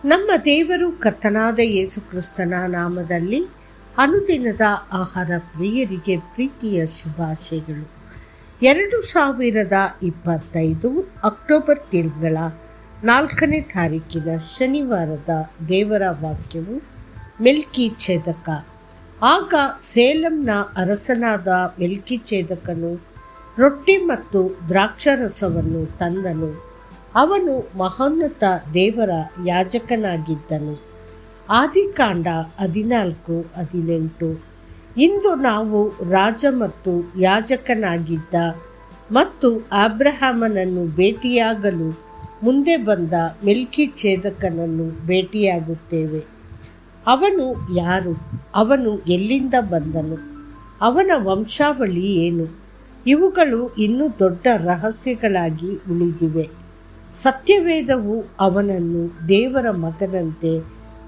ನಮ್ಮ ದೇವರು ಕರ್ತನಾದ ಯೇಸು ಕ್ರಿಸ್ತನ ನಾಮದಲ್ಲಿ ಅನುದಿನದ ಆಹಾರ ಪ್ರಿಯರಿಗೆ ಪ್ರೀತಿಯ ಶುಭಾಶಯಗಳು. 2025 ಅಕ್ಟೋಬರ್ ತಿಂಗಳ 4ನೇ ತಾರೀಕಿನ ಶನಿವಾರದ ದೇವರ ವಾಕ್ಯವು ಮೆಲ್ಕಿಚೇದಕ. ಆಗ ಸೇಲಂನ ಅರಸನಾದ ಮೆಲ್ಕಿಚೇದಕನು ರೊಟ್ಟಿ ಮತ್ತು ದ್ರಾಕ್ಷಾರಸವನ್ನು ತಂದನು. ಅವನು ಮಹೋನ್ನತ ದೇವರ ಯಾಜಕನಾಗಿದ್ದನು. ಆದಿಕಾಂಡ 14:18. ಇಂದು ನಾವು ರಾಜ ಮತ್ತು ಯಾಜಕನಾಗಿದ್ದ ಮತ್ತು ಅಬ್ರಹಾಮನನ್ನು ಭೇಟಿಯಾಗಲು ಮುಂದೆ ಬಂದ ಮೆಲ್ಕಿಚೇದಕನನ್ನು ಭೇಟಿಯಾಗುತ್ತೇವೆ. ಅವನು ಯಾರು? ಅವನು ಎಲ್ಲಿಂದ ಬಂದನು? ಅವನ ವಂಶಾವಳಿ ಏನು? ಇವುಗಳು ಇನ್ನೂ ದೊಡ್ಡ ರಹಸ್ಯಗಳಾಗಿ ಉಳಿದಿವೆ. ಸತ್ಯವೇದವು ಅವನನ್ನು ದೇವರ ಮಗನಂತೆ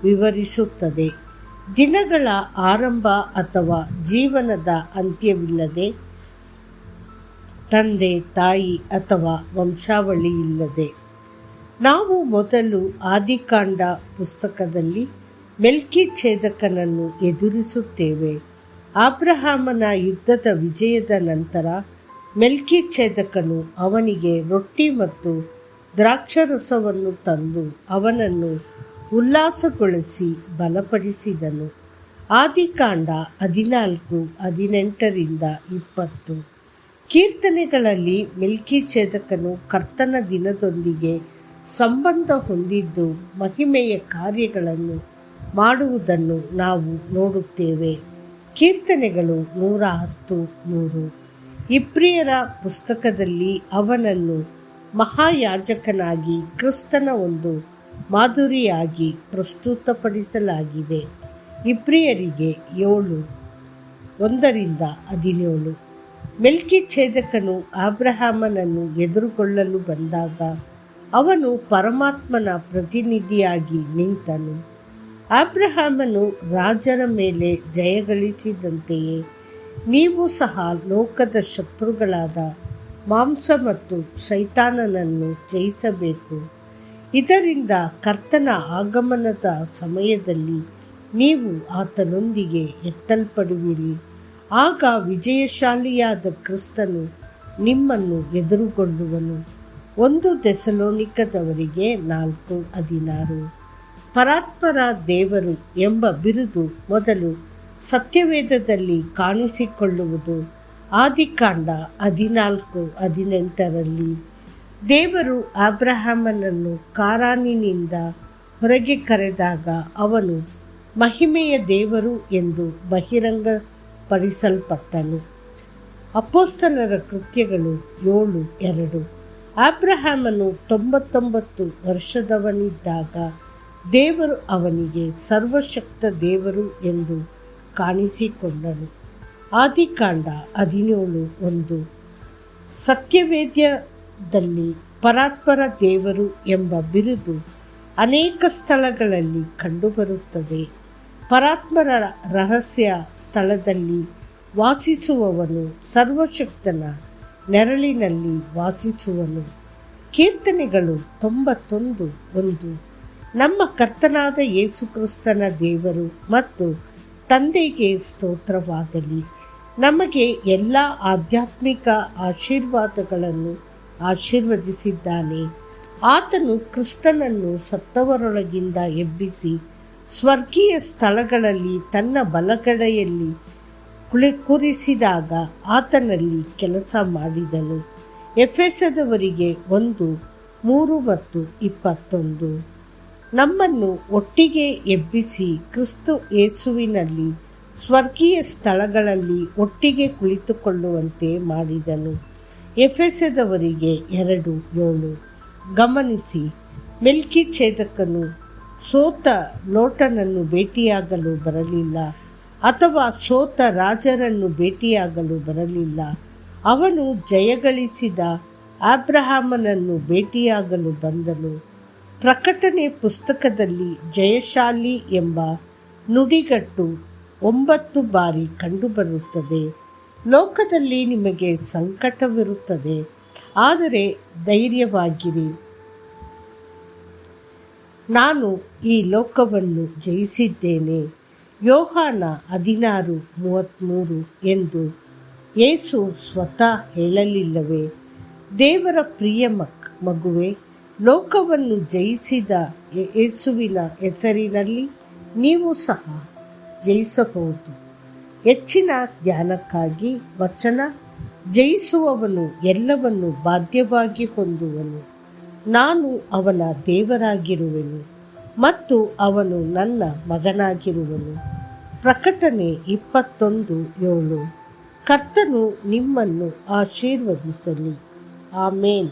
ವಿವರಿಸುತ್ತದೆ. ದಿನಗಳ ಆರಂಭ ಅಥವಾ ಜೀವನದ ಅಂತ್ಯವಿಲ್ಲದೆ, ತಂದೆ ತಾಯಿ ಅಥವಾ ವಂಶಾವಳಿ ಇಲ್ಲದೆ. ನಾವು ಮೊದಲು ಆದಿಕಾಂಡ ಪುಸ್ತಕದಲ್ಲಿ ಮೆಲ್ಕಿಚೇದಕನನ್ನು ಎದುರಿಸುತ್ತೇವೆ. ಅಬ್ರಹಾಮನ ಯುದ್ಧದ ವಿಜಯದ ನಂತರ ಮೆಲ್ಕಿಚೇದಕನು ಅವನಿಗೆ ರೊಟ್ಟಿ ಮತ್ತು ದ್ರಾಕ್ಷಾರಸವನ್ನು ತಂದು ಅವನನ್ನು ಉಲ್ಲಾಸಗೊಳಿಸಿ ಬಲಪಡಿಸಿದನು. ಆದಿಕಾಂಡ 14:18-20. ಕೀರ್ತನೆಗಳಲ್ಲಿ ಮೆಲ್ಕಿಚೇದಕನು ಕರ್ತನ ದಿನದೊಂದಿಗೆ ಸಂಬಂಧ ಹೊಂದಿದ್ದು ಮಹಿಮೆಯ ಕಾರ್ಯಗಳನ್ನು ಮಾಡುವುದನ್ನು ನಾವು ನೋಡುತ್ತೇವೆ. ಕೀರ್ತನೆಗಳು 110:3. ಇಬ್ರಿಯರ ಪುಸ್ತಕದಲ್ಲಿ ಅವನನ್ನು ಮಹಾಯಾಜಕನಾಗಿ ಕ್ರಿಸ್ತನ ಒಂದು ಮಾದರಿಯಾಗಿ ಪ್ರಸ್ತುತಪಡಿಸಲಾಗಿದೆ. ಇಬ್ರಿಯರಿಗೆ 7:1-17. ಮೆಲ್ಕಿಚೇದಕನು ಅಬ್ರಹಾಮನನ್ನು ಎದುರುಗೊಳ್ಳಲು ಬಂದಾಗ ಅವನು ಪರಮಾತ್ಮನ ಪ್ರತಿನಿಧಿಯಾಗಿ ನಿಂತನು. ಅಬ್ರಹಾಮನು ರಾಜರ ಮೇಲೆ ಜಯಗಳಿಸಿದಂತೆಯೇ ನೀವು ಸಹ ಲೋಕದ ಶತ್ರುಗಳಾದ ಮಾಂಸ ಮತ್ತು ಸೈತಾನನನ್ನು ಜಯಿಸಬೇಕು. ಇದರಿಂದ ಕರ್ತನ ಆಗಮನದ ಸಮಯದಲ್ಲಿ ನೀವು ಆತನೊಂದಿಗೆ ಎತ್ತಲ್ಪಡುವಿರಿ. ಆಗ ವಿಜಯಶಾಲಿಯಾದ ಕ್ರಿಸ್ತನು ನಿಮ್ಮನ್ನು ಎದುರುಗೊಳ್ಳುವನು. 1 ಥೆಸಲೋನಿಕದವರಿಗೆ 4:16. ಪರಾತ್ಪರ ದೇವರು ಎಂಬ ಬಿರುದು ಮೊದಲು ಸತ್ಯವೇದದಲ್ಲಿ ಕಾಣಿಸಿಕೊಳ್ಳುವುದು ಆದಿಕಾಂಡ 14:18. ದೇವರು ಅಬ್ರಹಾಮನನ್ನು ಕಾರಾನಿನಿಂದ ಹೊರಗೆ ಕರೆದಾಗ ಅವನು ಮಹಿಮೆಯ ದೇವರು ಎಂದು ಬಹಿರಂಗಪಡಿಸಲ್ಪಟ್ಟನು. ಅಪೊಸ್ತಲರ ಕೃತ್ಯಗಳು 7:2. ಅಬ್ರಹಾಮನು 99 ವರ್ಷದವನಿದ್ದಾಗ ದೇವರು ಅವನಿಗೆ ಸರ್ವಶಕ್ತ ದೇವರು ಎಂದು ಕಾಣಿಸಿಕೊಂಡನು. ಆದಿಕಾಂಡ 17:1. ಸತ್ಯವೇದ್ಯದಲ್ಲಿ ಪರಾತ್ಪರ ದೇವರು ಎಂಬ ಬಿರುದು ಅನೇಕ ಸ್ಥಳಗಳಲ್ಲಿ ಕಂಡುಬರುತ್ತದೆ. ಪರಾತ್ಪರ ರಹಸ್ಯ ಸ್ಥಳದಲ್ಲಿ ವಾಸಿಸುವವನು ಸರ್ವಶಕ್ತನ ನೆರಳಿನಲ್ಲಿ ವಾಸಿಸುವನು. ಕೀರ್ತನೆಗಳು 91:1. ನಮ್ಮ ಕರ್ತನಾದ ಯೇಸು ಕ್ರಿಸ್ತನ ದೇವರು ಮತ್ತು ತಂದೆಗೆ ಸ್ತೋತ್ರವಾಗಲಿ. ನಮಗೆ ಎಲ್ಲ ಆಧ್ಯಾತ್ಮಿಕ ಆಶೀರ್ವಾದಗಳನ್ನು ಆಶೀರ್ವದಿಸಿದ್ದಾನೆ. ಆತನು ಕ್ರಿಸ್ತನನ್ನು ಸತ್ತವರೊಳಗಿಂದ ಎಬ್ಬಿಸಿ ಸ್ವರ್ಗೀಯ ಸ್ಥಳಗಳಲ್ಲಿ ತನ್ನ ಬಲಗಡೆಯಲ್ಲಿ ಕೂರಿಸಿದಾಗ ಆತನಲ್ಲಿ ಕೆಲಸ ಮಾಡಿದನು. ಎಫೆಸದವರಿಗೆ 1:3-21. ನಮ್ಮನ್ನು ಒಟ್ಟಿಗೆ ಎಬ್ಬಿಸಿ ಕ್ರಿಸ್ತ ಯೇಸುವಿನಲ್ಲಿ ಸ್ವರ್ಗೀಯ ಸ್ಥಳಗಳಲ್ಲಿ ಒಟ್ಟಿಗೆ ಕುಳಿತುಕೊಳ್ಳುವಂತೆ ಮಾಡಿದನು. ಎಫೆಸದವರಿಗೆ 2:7. ಗಮನಿಸಿ, ಮೆಲ್ಕಿಚೇದಕನು ಸೋತ ಲೋಟನನ್ನು ಭೇಟಿಯಾಗಲು ಬರಲಿಲ್ಲ ಅಥವಾ ಸೋತ ರಾಜರನ್ನು ಭೇಟಿಯಾಗಲು ಬರಲಿಲ್ಲ. ಅವನು ಜಯಗಳಿಸಿದ ಅಬ್ರಹಾಮನನ್ನು ಭೇಟಿಯಾಗಲು ಬಂದನು. ಪ್ರಕಟಣೆ ಪುಸ್ತಕದಲ್ಲಿ ಜಯಶಾಲಿ ಎಂಬ ನುಡಿಗಟ್ಟು 9 ಬಾರಿ ಕಂಡುಬರುತ್ತದೆ. ಲೋಕದಲ್ಲಿ ನಿಮಗೆ ಸಂಕಟವಿರುತ್ತದೆ, ಆದರೆ ಧೈರ್ಯವಾಗಿರಿ, ನಾನು ಈ ಲೋಕವನ್ನು ಜಯಿಸಿದ್ದೇನೆ. ಯೋಹಾನ 16:33 ಎಂದು ಯೇಸು ಸ್ವತಃ ಹೇಳಲಿಲ್ಲವೇ? ದೇವರ ಪ್ರಿಯ ಮಗುವೆ, ಲೋಕವನ್ನು ಜಯಿಸಿದ ಯೇಸುವಿನ ಹೆಸರಿನಲ್ಲಿ ನೀವು ಸಹ ಜಯಿಸಬಹುದು. ಹೆಚ್ಚಿನ ಧ್ಯಾನಕ್ಕಾಗಿ ವಚನ: ಜಯಿಸುವವನು ಎಲ್ಲವನ್ನು ಬಾಧ್ಯವಾಗಿ ಹೊಂದುವನು. ನಾನು ಅವನ ದೇವರಾಗಿರುವೆನು ಮತ್ತು ಅವನು ನನ್ನ ಮಗನಾಗಿರುವನು. ಪ್ರಕಟಣೆ 21:7. ಕರ್ತನು ನಿಮ್ಮನ್ನು ಆಶೀರ್ವದಿಸಲಿ. ಆಮೇನ್.